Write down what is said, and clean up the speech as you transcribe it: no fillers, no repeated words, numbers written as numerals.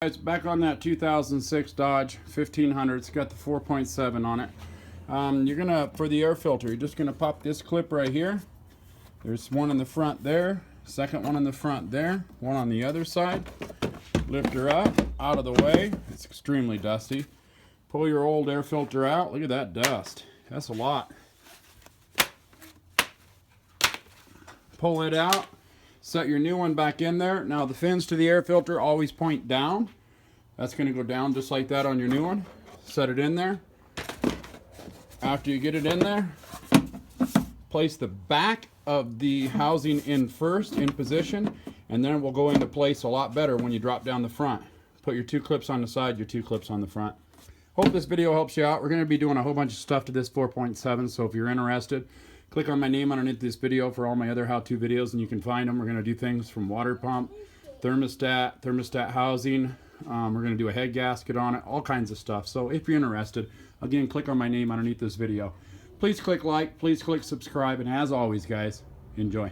It's back on that 2006 Dodge 1500. It's got the 4.7 on it. You're gonna, for the air filter, you're just gonna pop this clip right here. There's one in the front there, second one in the front there, one on the other side. Lift her up, out of the way. It's extremely dusty. Pull your old air filter out. Look at that dust. That's a lot. Pull it out. Set your new one back in there. Now the fins to the air filter always point down. That's going to go down just like that on your new one. Set it in there. After you get it in there, place the back of the housing in first, in position, and then it will go into place a lot better when you drop down the front. Put your two clips on the side, your two clips on the front. Hope this video helps you out. We're going to be doing a whole bunch of stuff to this 4.7, so if you're interested, click on my name underneath this video for all my other how-to videos, and you can find them. We're going to do things from water pump, thermostat housing. We're going to do a head gasket on it, all kinds of stuff. So if you're interested, again, click on my name underneath this video. Please click like, please click subscribe, and as always, guys, enjoy.